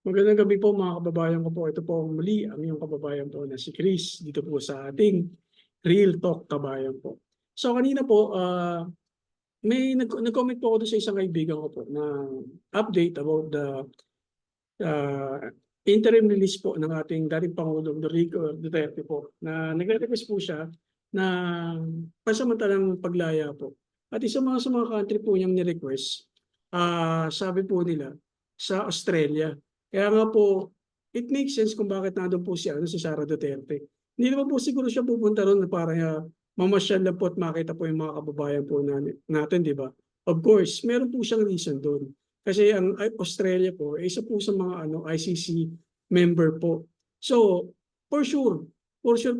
Magandang gabi po mga kababayan ko po. Ito po ang muli ang iyong kababayan po na si Chris dito po sa ating Real Talk Kabayan po. So kanina po, may nag-comment po ako doon sa isang kaibigan ko po na update about the uh, interim release po ng ating dating Pangulong Rodrigo Duterte po na nagre-request po siya na pansamantalang paglaya po. At isa sa mga country po niyang ni-request, sabi po nila, sa Australia. Kaya nga po, it makes sense kung bakit nandun po si Sara Duterte. Hindi naman po siguro siya pupunta ron para mamasyal lang po at makita po yung mga kababayan po natin, di ba? Of course, meron po siyang reason doon. Kasi ang Australia po, isa po sa mga ICC member po. So, for sure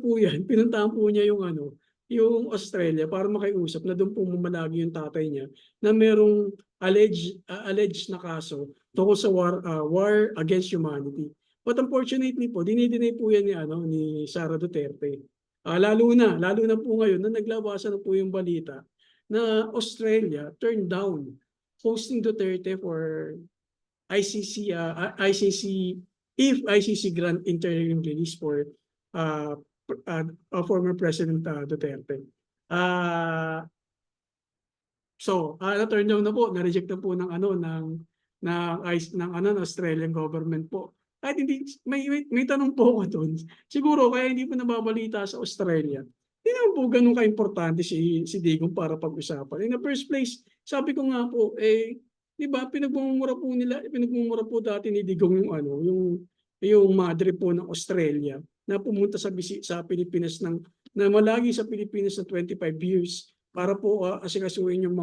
po yan, pinuntahan po niya yung Australia para makiusap na doon po mamalagi yung tatay niya na merong alleged na kaso tungkol sa war against humanity. But unfortunately po, dinidinay po yan ni Sara Duterte. Lalo na po ngayon na naglabasan na po yung balita na Australia turned down hosting Duterte for ICC if ICC grant interim release for uh, former President Duterte. Na-turn down na po, na-reject na po ng Australian government po. At hindi may tanong po ako doon. Siguro kaya hindi po nababalita sa Australia. Hindi naman po ganun ka-importante si Digong para pag-usapan. In the first place, sabi ko nga po, di ba, pinagmumura po dati ni Digong yung madre po ng Australia na pumunta sa Pilipinas na malagi sa Pilipinas na 25 years para po asikasuhin yung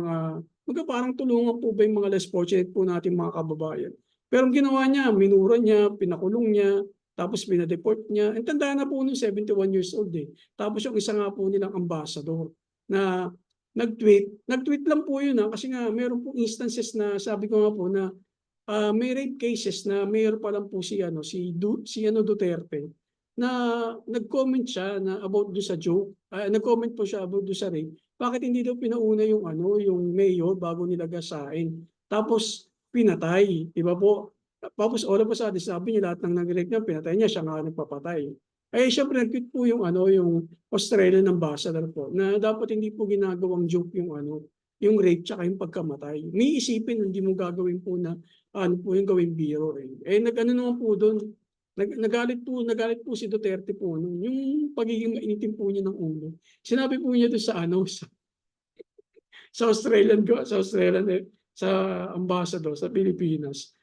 parang tulungan po ba yung mga less fortunate po natin mga kababayan. Pero ang ginawa niya, minura niya, pinakulong niya, tapos pinadeport niya. And tandaan na po nung 71 years old eh. Tapos yung isa nga po nilang ambassador na nag-tweet lang po yun kasi nga meron po instances na sabi ko nga po na may rape cases na mayor pa lang po si Duterte na nag-comment siya na about do sa joke. Nag-comment po siya about do sa rape. Bakit hindi daw pinauna yung mayor bago nila gasain? Tapos pinatay, di ba po? Tapos all of a sudden, sabi niya lahat ng nag-rape niya, pinatay niya, siya nga nagpapatay. Syempre nag-tweet po yung Australian ambassador po na dapat hindi po ginagawang joke yung rape tsaka yung pagkamatay. May isipin hindi mo gagawin po na po yung gawing biro nag-ano naman po doon. Nagalit po si Duterte po yung pagiging mainitin po niya ng ulo. Sinabi po niya doon sa ambassador sa Pilipinas.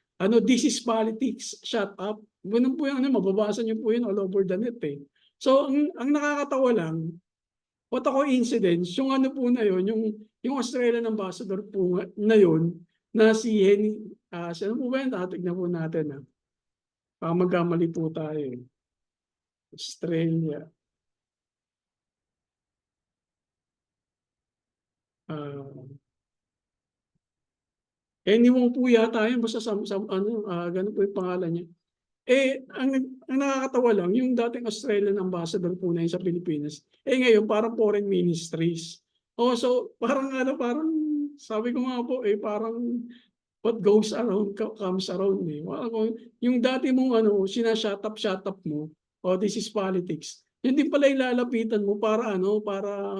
This is politics, shut up. Ganun po yung mababasa niyo po yun all over the net eh. So ang nakakatawa lang, what a coincidence, yung po na yun, yung Australian ambassador po na yun, na si Henny, sino po ba yun? Tignan po natin magkamali po tayo eh. Australia. Henny Wong po yata yun, basta ganun po yung pangalan niya. Ang nakakatawa lang, yung dating Australian ambassador po na yun sa Pilipinas, ngayon parang foreign ministries. So parang sabi ko nga po, parang what goes around comes around eh. Yung dati mong shut up mo, this is politics. Yun din pala ilalapitan mo para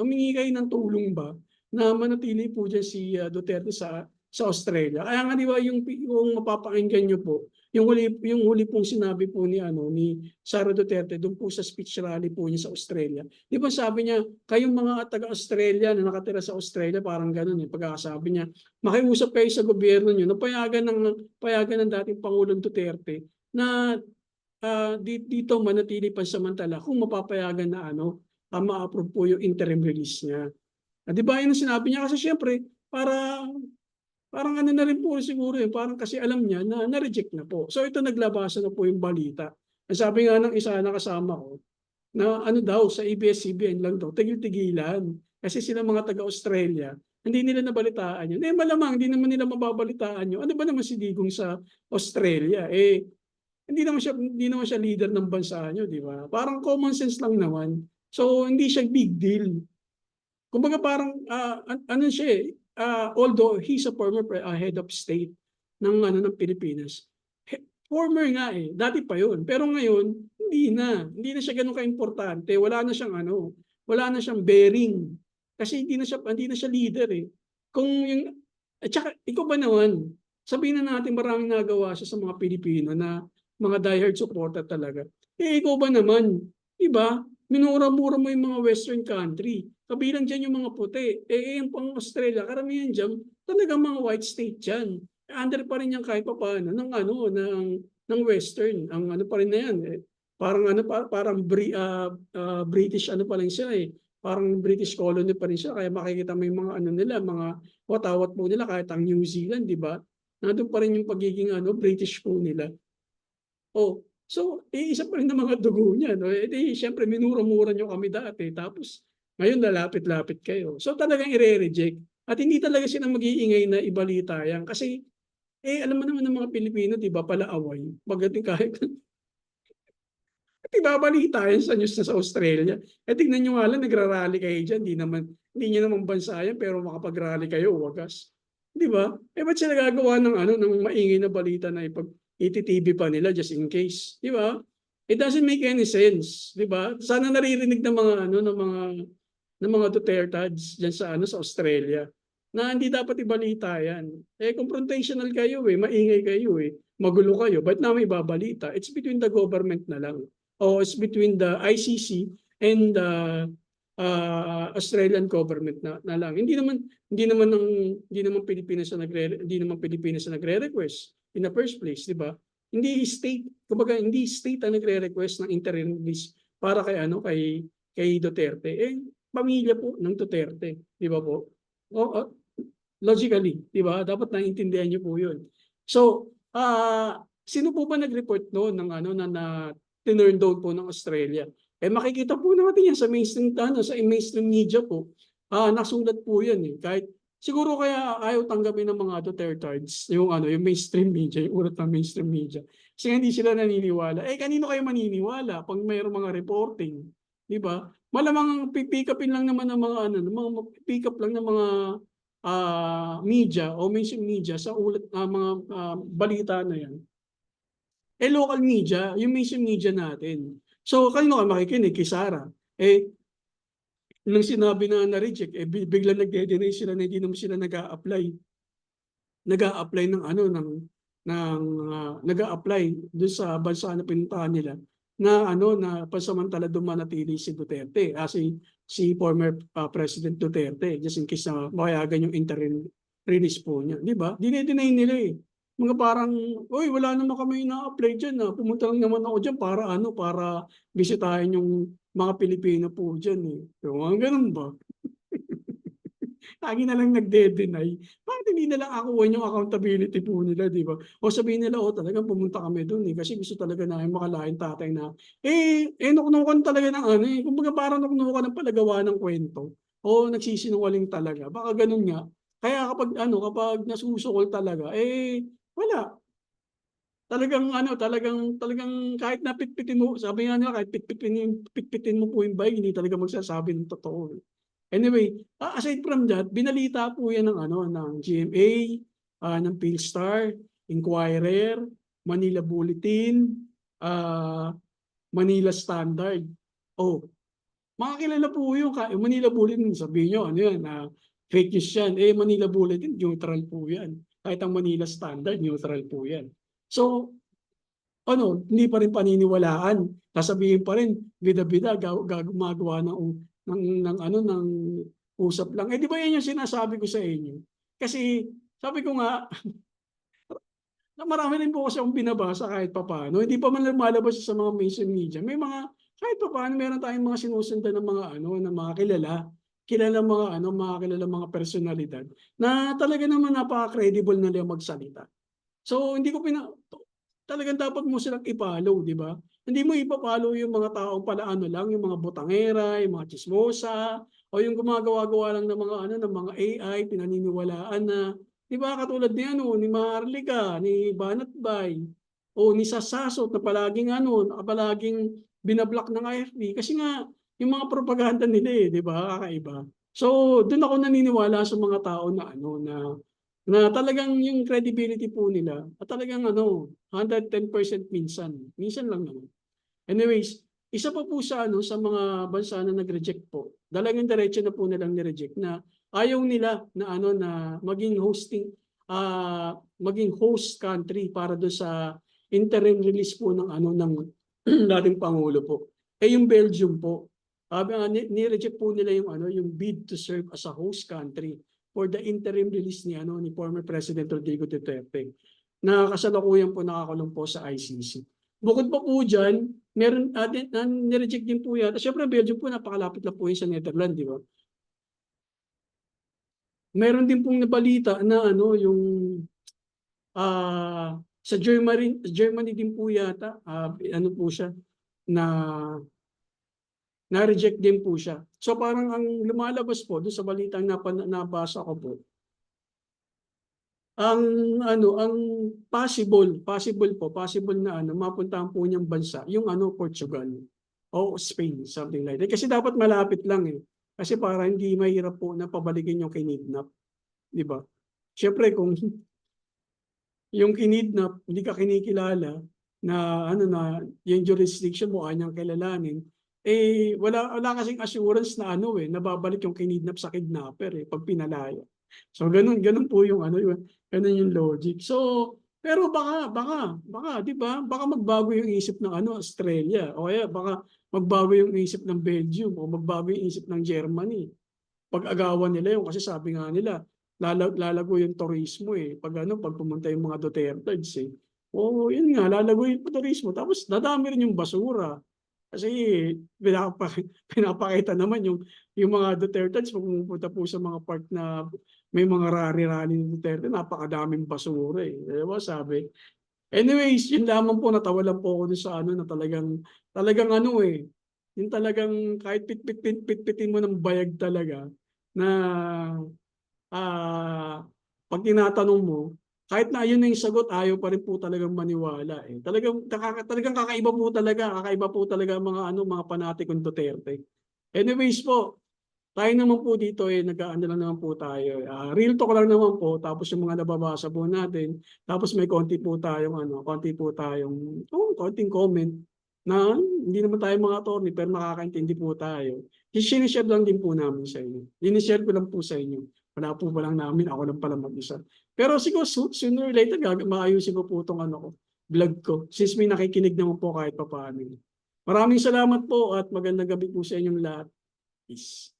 humingi kayo ng tulong ba na manatili po dyan si Duterte sa Australia. Kaya nga di ba yung mapapakinggan nyo po, yung huli pong sinabi po ni Sara Duterte doon po sa speech rally po niya sa Australia. Di ba sabi niya, kayong mga taga-Australia na nakatira sa Australia, parang ganun pagkakasabi niya, makiusap kayo sa gobyerno niyo na payagan ng dating Pangulong Duterte na dito manatili pansamantala kung mapapayagan na ma-approve po yung interim release niya. Di ba yun ang sinabi niya? Kasi syempre, parang na rin po siguro parang kasi alam niya na na-reject na po. So ito naglabasan na po yung balita. Sabi nga ng isa na kasama ko, na daw sa ABS-CBN lang daw, tigil-tigilan. Kasi sila mga taga-Australia, hindi nila nabalitaan yun. Malamang, hindi naman nila mababalitaan yun. Ano ba naman si Digong sa Australia? Hindi naman siya leader ng bansa nyo, di ba? Parang common sense lang naman. So hindi siya big deal. Kumbaga parang siya although he's a former head of state ng Pilipinas, Former nga, eh, dati pa 'yun. Pero ngayon, hindi na siya gano'n kaimportante, wala na siyang bearing. Kasi hindi na siya leader, eh. Kung yung at saka ikaw ba naman, sabihin na natin maraming nagawa siya sa mga Pilipino na mga diehard supporter talaga. Eh, ikaw ba naman, 'di ba, minura-mura mo yung mga western country, kabilang diyan yung mga puti. Eh, yung pang Australia karamihan diyan talagang mga white state 'yan. Under pa rin 'yan kahit papaano ng western, ang ano pa rin na 'yan, eh, parang ano parang British ano pa lang sila, eh, parang British colony pa rin siya kaya makikita mo yung mga ano nila, mga watawat po nila kahit ang New Zealand, 'di ba? Nandun pa rin yung pagiging ano, British po nila. Oh, so iisa pa rin ng mga dugo niyan, oh, eh, di siyempre minura-mura niyo kami dati tapos ngayon lalapit-lapit kayo. So talagang ire-reject at hindi talaga sila mag-iingay na ibalita 'yan kasi, eh, alam mo naman ng mga Pilipino 'di ba palaaway pagdating kahit ibabalita 'yan sa news na sa Australia. Eh, tignan niyo nga lang nagra-rally kayo diyan, hindi niyo naman bansa 'yan pero makapag-rally kayo wagas, 'di ba? Eh, ba't sila gagawa ng ano, ng maingay na balita na iti-TV pa nila just in case, 'di ba? It doesn't make any sense, 'di ba? Sana naririnig ng mga ano, ng mga Dutertads diyan sa ano, sa Australia, na hindi dapat ibalita 'yan. Eh, confrontational kayo, eh, maingay kayo, eh, magulo kayo, ba't namin ibabalita? It's between the government na lang o it's between the ICC and the Australian government na lang. Hindi naman Pilipinas ang nagre-request in the first place, 'di ba? Hindi state ang nagre-request ng interim release para kay Duterte. Eh, pamilya po ng Duterte, 'di ba po? O, logically, 'di ba? Dapat naiintindihan niyo po 'yun. So, sino po ba nag-report noon ng ano na tinurn down po ng Australia? Eh, makikita po natin 'yan sa mainstream media po. Nasulat po 'yan, eh. Kahit siguro kaya ayaw tanggapin ng mga Dutertards yung mainstream media, yung ulat ng mainstream media. Kasi hindi sila naniniwala. Eh, kanino kayo maniniwala 'pag mayroong mga reporting, 'di ba? Malamang pipick upin lang naman ng mga ano, ng mga pick up lang ng mga media o mainstream media sa mga balita na 'yan, eh, local media, yung mainstream media natin. So, kanino ka makikinig, kay Sara. Eh, nung sinabi na-reject, eh, biglang nagde-deny sila na hindi naman sila nag-a-apply ng ano, nag-a-apply dun sa bansa na pinuntahan nila na ano, na pansamantala doon manatili si Duterte, si former President Duterte, just in case na mapayagan yung interim release po niya, 'di ba? Dine-deny nila, eh. Mga parang, "Uy, wala naman kami ina-apply diyan, pumunta lang naman ako diyan para ano, para bisitahin yung mga Pilipino po diyan, eh." Yung mga gano'n ba? Lagi na lang nagde-deny. Bakit hindi na lang akuhan yung accountability po nila, 'di ba? O sabihin nila, "Oh, talagang pumunta kami dun, eh, kasi gusto talaga namin makalain tatay na." Nuknukan talaga ng ano, eh, kumbaga parang nuknukan ng palagawa ng kwento o nagsisinungaling talaga, baka gano'n nga. Kaya kapag nasusukol talaga, eh, wala. Talagang talagang kahit na pitpitin mo, sabi nga nila kahit pitpitin mo po yung bayag hindi talaga magsasabi ng totoo, eh. Anyway, aside from that, binalita po 'yan ng ano, ng GMA, ng PhilStar, Inquirer, Manila Bulletin, ah, Manila Standard. Oh, makakilala po yung Manila Bulletin, sabihin niyo ano 'yan, fake news 'yan. Eh, Manila Bulletin neutral po 'yan. Kahit ang Manila Standard neutral po 'yan. So, ano, hindi pa rin paniniwalaan. Sasabihin pa rin bida-bida gumagawa ng usap lang. Eh, 'di ba 'yan yung sinasabi ko sa inyo? Kasi sabi ko nga na marami rin po kasi akong binabasa kahit papaano. Hindi pa man lumalabas sa mga mainstream media. May mga kahit papaano meron tayong mga sinusundan ng mga ano, ng mga kilalang mga personalidad na talaga naman napaka-credible nila magsalita. So, hindi ko talagang dapat mo silang i-follow, 'di ba? Hindi mo ipa-follow yung mga taong pala-ano lang, yung mga butangera, yung mga tsismosa, o yung gumagawa-gawa lang ng mga ano, ng mga AI, pinaniniwalaan na, 'di ba, katulad ni ano, ni Maharlika, ni Banatbay, o ni Sasasot na palaging bina-block ng AFP kasi nga yung mga propaganda nila, eh, 'di ba, kakaiba. So, dun ako naniniwala sa mga tao na ano, Na talagang yung credibility po nila at talagang ano, 110% minsan, minsan lang naman. Anyways, isa pa po sa ano, sa mga bansa na nag-reject po, talagang diretso na po nilang ni-reject na ayaw nila na ano na maging host country para do sa interim release po ng ano ng dating pangulo po. Eh yung Belgium po, ni-reject po nila yung ano yung bid to serve as a host country for the interim release ni ano ni former President Rodrigo Duterte na kasalukuyan po nakakulong po sa ICC. Bukod pa po dyan, meron nireject din po yata. Siyempre, Belgium po, napakalapit lang po yun sa Netherlands, di ba? Meron din pong nabalita na ano, yung sa Germany din po yata, ano po siya, na na-reject din po siya. So parang ang lumalabas po doon sa balitang nabasa ko po, ang ang possible na ano mapuntahan po niyang bansa yung ano Portugal o Spain, something like that. Kasi dapat malapit lang eh. Kasi para hindi mahirap po na pabalikin yung kinidnap, di ba? Siyempre kung yung kinidnap hindi ka kinikilala na ano na yung jurisdiction mo kanyang kilalanin, eh wala kasing assurance na ano eh nababalik yung kinidnap sa kidnapper eh pag pinalaya. So ganun po yung ano yun, ganun yung logic. So pero baka 'di ba? Baka magbago yung isip ng ano Australia o kaya baka magbago yung isip ng Belgium o magbago yung isip ng Germany. Pag-agawan nila yun kasi sabi nga nila lalago yung turismo eh. Pag pumunta yung mga Duterteds eh. Oo, yun nga, lalago yung turismo. Tapos dadami rin yung basura. Kasi pinapakita naman yung mga Duterteds pag pumunta po sa mga park na may mga rally-rally ni Duterte, napakadaming basura eh. Diba sabi? Anyways, yun lamang po, natawa lang po ako dun sa ano na talagang ano eh, yung talagang kahit pitpitin mo ng bayag talaga na ah, pag tinatanong mo, kahit na yun na yung sagot, ayaw pa rin po talagang maniwala eh. Talagang kakaiba po talaga ang mga ano, mga panatikong Duterte. Anyways po, tayo naman po dito eh, nag-aano lang naman po tayo. Real talk lang naman po, tapos yung mga nababasa po natin, tapos may konti po tayong, konting comment na hindi naman tayo mga attorney pero makakaintindi po tayo. Sinishare lang din po namin sa inyo. Sinishare ko lang po sa inyo. Wala po pa lang namin, ako lang pala mag-isa. Pero siguro sooner or later, maayusin ko po itong ano ko, vlog ko. Since may nakikinig naman po kahit pa paano. Maraming salamat po at magandang gabi po sa inyong lahat. Peace.